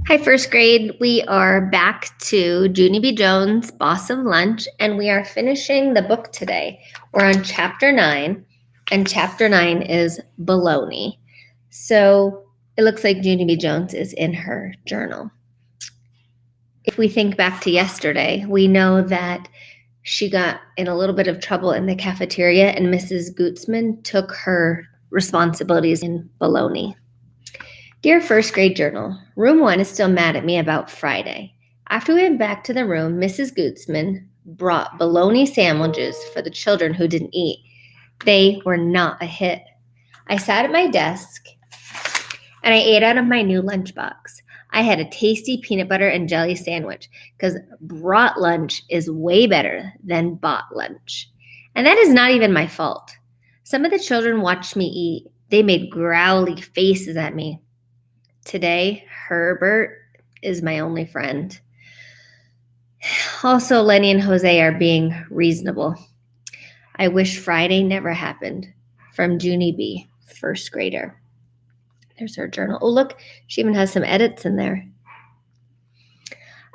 Hi, first grade. We are back to Junie B. Jones' Boss of Lunch, and we are finishing the book today. We're on chapter 9, and chapter 9 is baloney. So it looks like Junie B. Jones is in her journal. If we think back to yesterday, we know that she got in a little bit of trouble in the cafeteria, and Mrs. Gootsman took her responsibilities in baloney. Dear first grade journal, room 1 is still mad at me about Friday. After we went back to the room, Mrs. Gootsman brought bologna sandwiches for the children who didn't eat. They were not a hit. I sat at my desk and I ate out of my new lunchbox. I had a tasty peanut butter and jelly sandwich because brought lunch is way better than bought lunch. And that is not even my fault. Some of the children watched me eat. They made growly faces at me. Today, Herbert is my only friend. Also, Lenny and Jose are being reasonable. I wish Friday never happened. From Junie B., first grader. There's her journal. Oh, look, she even has some edits in there.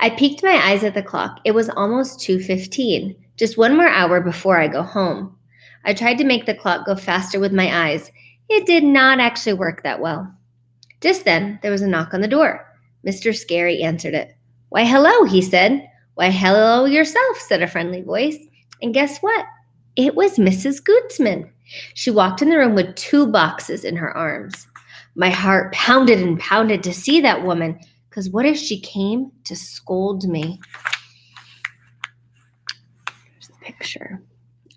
I peeked my eyes at the clock. It was almost 2:15, just one more hour before I go home. I tried to make the clock go faster with my eyes. It did not actually work that well. Just then, there was a knock on the door. Mr. Scary answered it. Why, hello, he said. Why, hello yourself, said a friendly voice. And guess what? It was Mrs. Gootsman. She walked in the room with 2 boxes in her arms. My heart pounded and pounded to see that woman, because what if she came to scold me? There's the picture.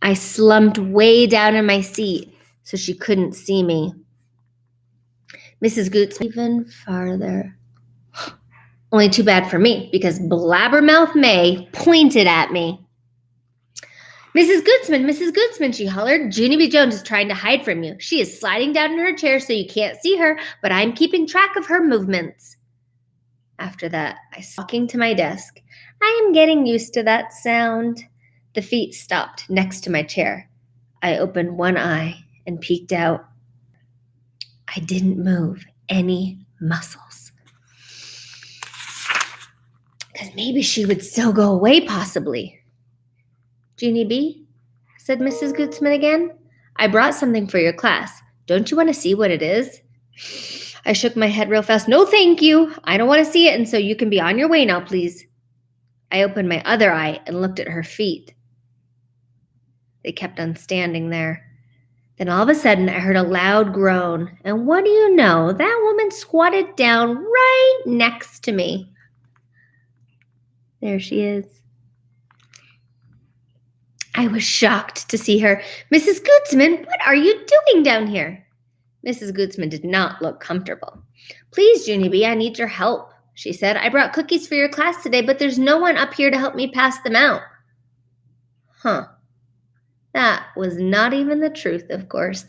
I slumped way down in my seat so she couldn't see me. Mrs. Gootsman even farther. Only too bad for me, because Blabbermouth May pointed at me. Mrs. Gootsman, she hollered. Junie B. Jones is trying to hide from you. She is sliding down in her chair so you can't see her, but I'm keeping track of her movements. After that, I was walking to my desk. I am getting used to that sound. The feet stopped next to my chair. I opened one eye and peeked out. I didn't move any muscles. Because maybe she would still go away, possibly. Junie B., said Mrs. Gootsman again, I brought something for your class. Don't you want to see what it is? I shook my head real fast. No, thank you. I don't want to see it, and so you can be on your way now, please. I opened my other eye and looked at her feet. They kept on standing there. Then all of a sudden, I heard a loud groan, and what do you know? That woman squatted down right next to me. There she is. I was shocked to see her. Mrs. Gootsman, what are you doing down here? Mrs. Gootsman did not look comfortable. Please, Junie B., I need your help, she said. I brought cookies for your class today, but there's no one up here to help me pass them out. Huh. That was not even the truth, of course.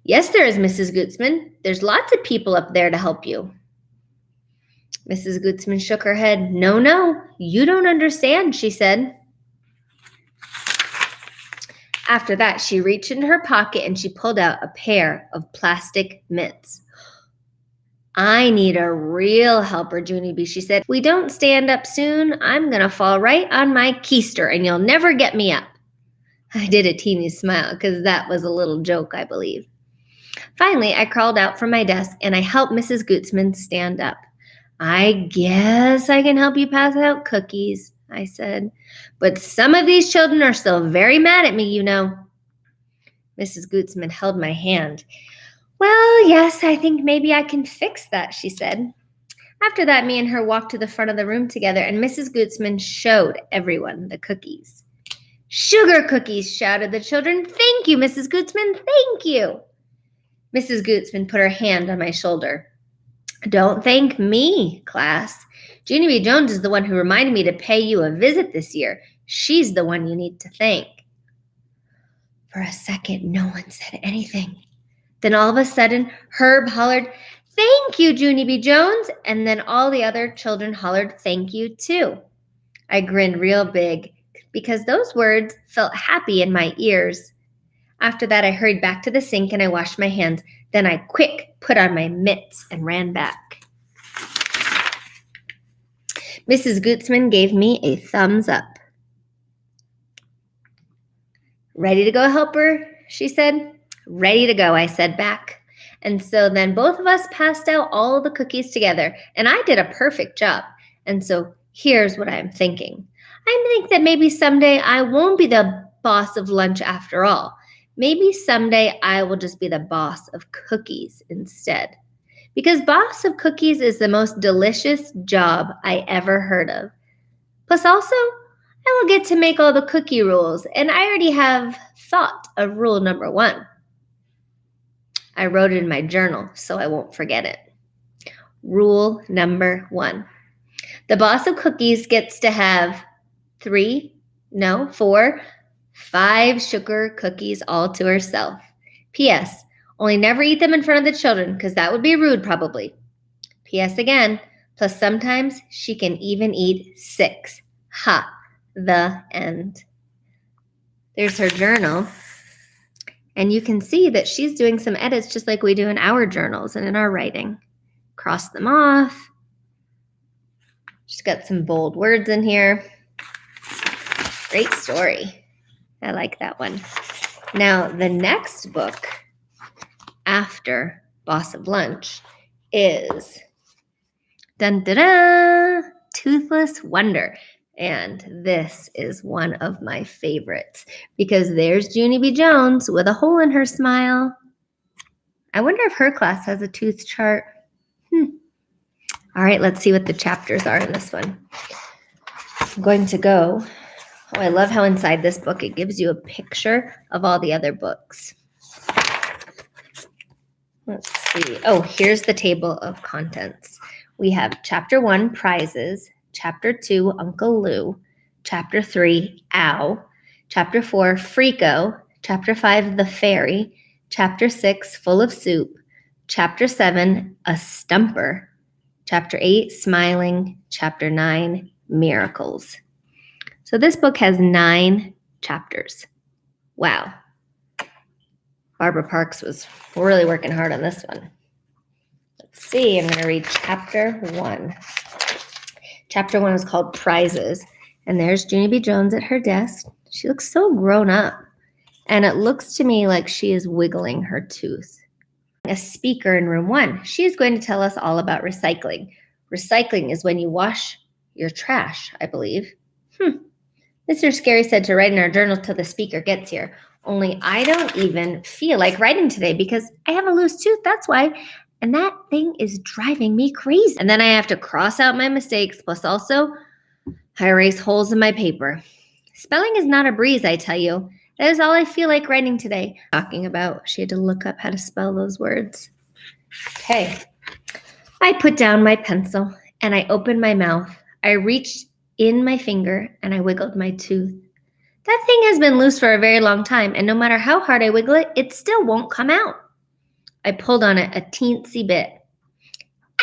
Yes, there is, Mrs. Gootsman. There's lots of people up there to help you. Mrs. Gootsman shook her head. No, you don't understand, she said. After that, she reached into her pocket and she pulled out a pair of plastic mitts. I need a real helper, Junie B., she said. If we don't stand up soon, I'm going to fall right on my keister and you'll never get me up. I did a teeny smile because that was a little joke, I believe. Finally, I crawled out from my desk and I helped Mrs. Gootsman stand up. I guess I can help you pass out cookies, I said. But some of these children are still very mad at me, you know. Mrs. Gootsman held my hand. Well, yes, I think maybe I can fix that, she said. After that, me and her walked to the front of the room together, and Mrs. Gootsman showed everyone the cookies. Sugar cookies, shouted the children. Thank you, Mrs. Gootsman, thank you. Mrs. Gootsman put her hand on my shoulder. Don't thank me, class. Junie B. Jones is the one who reminded me to pay you a visit this year. She's the one you need to thank. For a second, no one said anything. Then all of a sudden, Herb hollered, Thank you, Junie B. Jones. And then all the other children hollered, Thank you, too. I grinned real big because those words felt happy in my ears. After that, I hurried back to the sink and I washed my hands. Then I quick put on my mitts and ran back. Mrs. Gootsman gave me a thumbs up. Ready to go, Helper? She said. Ready to go, I said back. And so then both of us passed out all the cookies together, and I did a perfect job. And so here's what I'm thinking. I think that maybe someday I won't be the boss of lunch after all. Maybe someday I will just be the boss of cookies instead. Because boss of cookies is the most delicious job I ever heard of. Plus also, I will get to make all the cookie rules, and I already have thought of rule number 1. I wrote it in my journal so I won't forget it. Rule number 1. The boss of cookies gets to have 4, 5 sugar cookies all to herself. P.S. Only never eat them in front of the children because that would be rude probably. P.S. again, plus sometimes she can even eat 6. Ha, the end. There's her journal. And you can see that she's doing some edits just like we do in our journals and in our writing. Cross them off. She's got some bold words in here. Great story. I like that one. Now, the next book after Boss of Lunch is Toothless Wonder. And this is one of my favorites because there's Junie B. Jones with a hole in her smile. I wonder if her class has a tooth chart. All right, let's see what the chapters are in this one. I'm going to go. Oh, I love how inside this book it gives you a picture of all the other books. Let's see. Oh, here's the table of contents. We have Chapter 1, Prizes. Chapter 2, Uncle Lou. Chapter 3, Ow. Chapter 4, Freako. Chapter 5, The Fairy. Chapter 6, Full of Soup. Chapter 7, A Stumper. Chapter 8, Smiling. Chapter 9, Miracles. So this book has 9 chapters. Wow. Barbara Parks was really working hard on this one. Let's see. I'm going to read Chapter 1. Chapter 1 is called Prizes, and there's Junie B. Jones at her desk. She looks so grown up, and it looks to me like she is wiggling her tooth. A speaker in room 1. She is going to tell us all about recycling. Recycling is when you wash your trash, I believe. Mr. Scary said to write in our journal till the speaker gets here. Only I don't even feel like writing today because I have a loose tooth, that's why. And that thing is driving me crazy. And then I have to cross out my mistakes, plus also I erase holes in my paper. Spelling is not a breeze, I tell you. That is all I feel like writing today. Talking about, she had to look up how to spell those words. Okay. I put down my pencil and I opened my mouth. I reached in my finger and I wiggled my tooth. That thing has been loose for a very long time, and no matter how hard I wiggle it, it still won't come out. I pulled on it a teensy bit.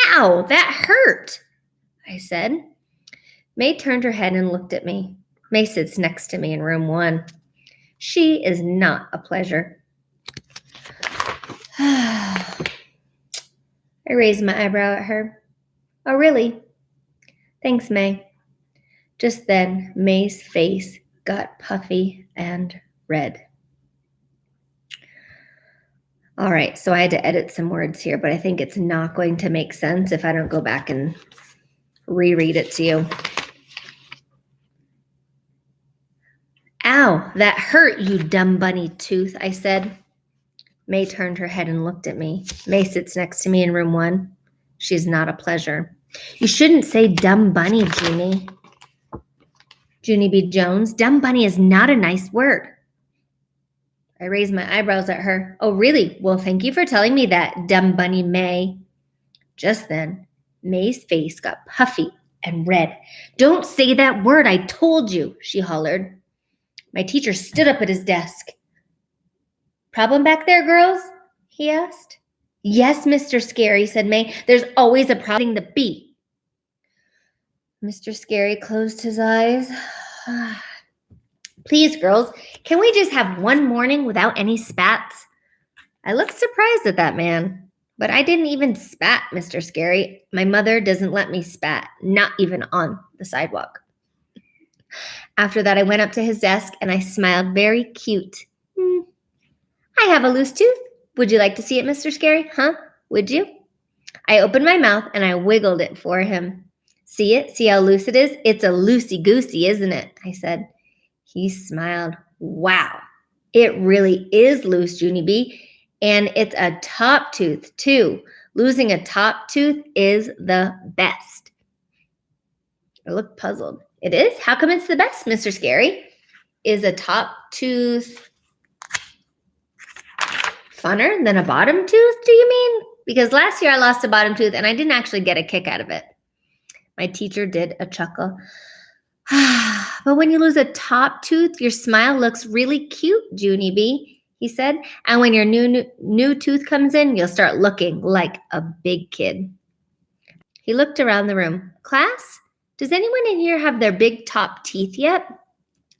Ow, that hurt, I said. May turned her head and looked at me. May sits next to me in room 1. She is not a pleasure. I raised my eyebrow at her. Oh, really? Thanks, May. Just then, May's face got puffy and red. All right, so I had to edit some words here, but I think it's not going to make sense if I don't go back and reread it to you. Ow, that hurt, you dumb bunny tooth, I said. May turned her head and looked at me. May sits next to me in room 1. She's not a pleasure. You shouldn't say dumb bunny, Junie. Junie B. Jones, dumb bunny is not a nice word. I raised my eyebrows at her. Oh, really? Well, thank you for telling me that, dumb bunny May. Just then, May's face got puffy and red. Don't say that word, I told you, she hollered. My teacher stood up at his desk. Problem back there, girls? He asked. Yes, Mr. Scary, said May. There's always a problem the bee. Mr. Scary closed his eyes. Please, girls, can we just have one morning without any spats? I looked surprised at that man, but I didn't even spat, Mr. Scary. My mother doesn't let me spat, not even on the sidewalk. After that, I went up to his desk and I smiled very cute. I have a loose tooth. Would you like to see it, Mr. Scary? Huh? Would you? I opened my mouth and I wiggled it for him. See it? See how loose it is? It's a loosey-goosey, isn't it? I said. He smiled. Wow, it really is loose, Junie B. And it's a top tooth, too. Losing a top tooth is the best. I looked puzzled. It is? How come it's the best, Mr. Scary? Is a top tooth funner than a bottom tooth, do you mean? Because last year I lost a bottom tooth and I didn't actually get a kick out of it. My teacher did a chuckle. But when you lose a top tooth, your smile looks really cute, Junie B, he said. And when your new tooth comes in, you'll start looking like a big kid. He looked around the room. Class, does anyone in here have their big top teeth yet?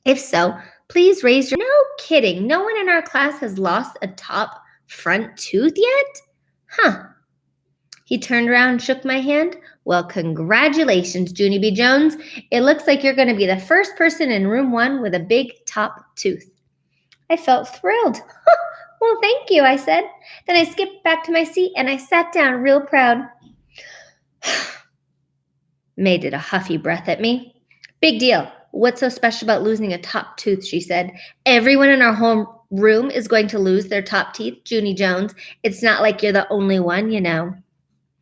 If so, please raise your... No kidding. No one in our class has lost a top front tooth yet? Huh. He turned around and shook my hand. Well, congratulations, Junie B. Jones. It looks like you're going to be the first person in room 1 with a big top tooth. I felt thrilled. Well, thank you, I said. Then I skipped back to my seat and I sat down real proud. May did a huffy breath at me. Big deal. What's so special about losing a top tooth, she said. Everyone in our home room is going to lose their top teeth, Junie Jones. It's not like you're the only one, you know.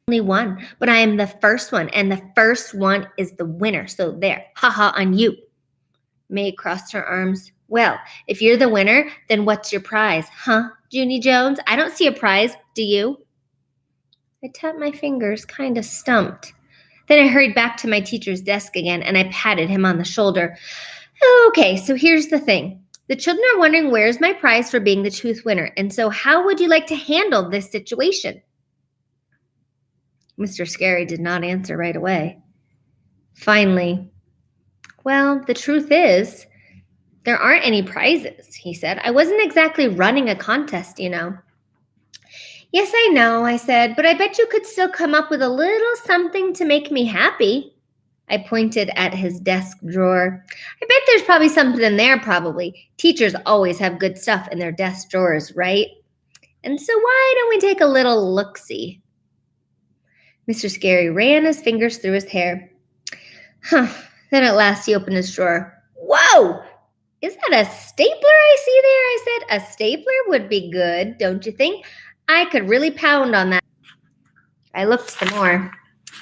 Only one, but I am the first one, and the first one is the winner. So there, haha on you. May crossed her arms. Well, if you're the winner, then what's your prize? Huh, Junie Jones? I don't see a prize. Do you? I tapped my fingers, kind of stumped. Then I hurried back to my teacher's desk again, and I patted him on the shoulder. Okay, so here's the thing. The children are wondering where's my prize for being the tooth winner, and so how would you like to handle this situation? Mr. Scary did not answer right away. Finally, well, the truth is, there aren't any prizes, he said. I wasn't exactly running a contest, you know. Yes, I know, I said, but I bet you could still come up with a little something to make me happy. I pointed at his desk drawer. I bet there's probably something in there, probably. Teachers always have good stuff in their desk drawers, right? And so why don't we take a little look-see? Mr. Scary ran his fingers through his hair. Then at last he opened his drawer. Whoa! Is that a stapler I see there? I said. A stapler would be good, don't you think? I could really pound on that. I looked some more.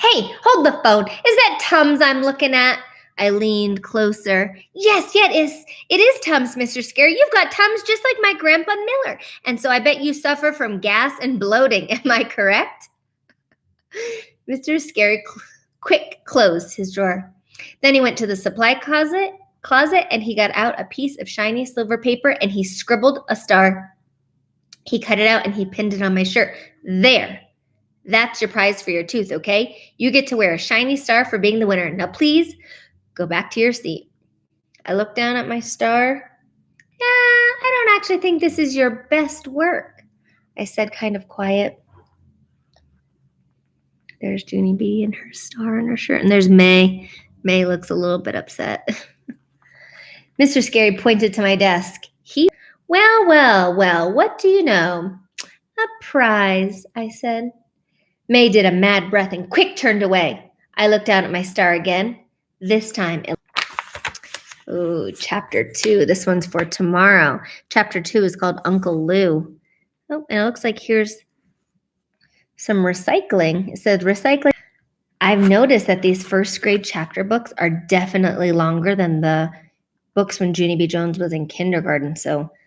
Hey, hold the phone. Is that Tums I'm looking at? I leaned closer. Yes, it is Tums, Mr. Scary. You've got Tums just like my Grandpa Miller. And so I bet you suffer from gas and bloating. Am I correct? Mr. Scary quick closed his drawer. Then he went to the supply closet and he got out a piece of shiny silver paper and he scribbled a star. He cut it out and he pinned it on my shirt. There. That's your prize for your tooth, okay? You get to wear a shiny star for being the winner. Now please go back to your seat. I looked down at my star. I don't actually think this is your best work, I said kind of quiet. There's Junie B and her star on her shirt. And there's May. May looks a little bit upset. Mr. Scary pointed to my desk. Well, what do you know? A prize, I said. May did a mad breath and quick turned away. I looked down at my star again. This time, chapter 2. This one's for tomorrow. Chapter 2 is called Uncle Lou. Oh, and it looks like here's some recycling. It says recycling. I've noticed that these first grade chapter books are definitely longer than the books when Junie B. Jones was in kindergarten. So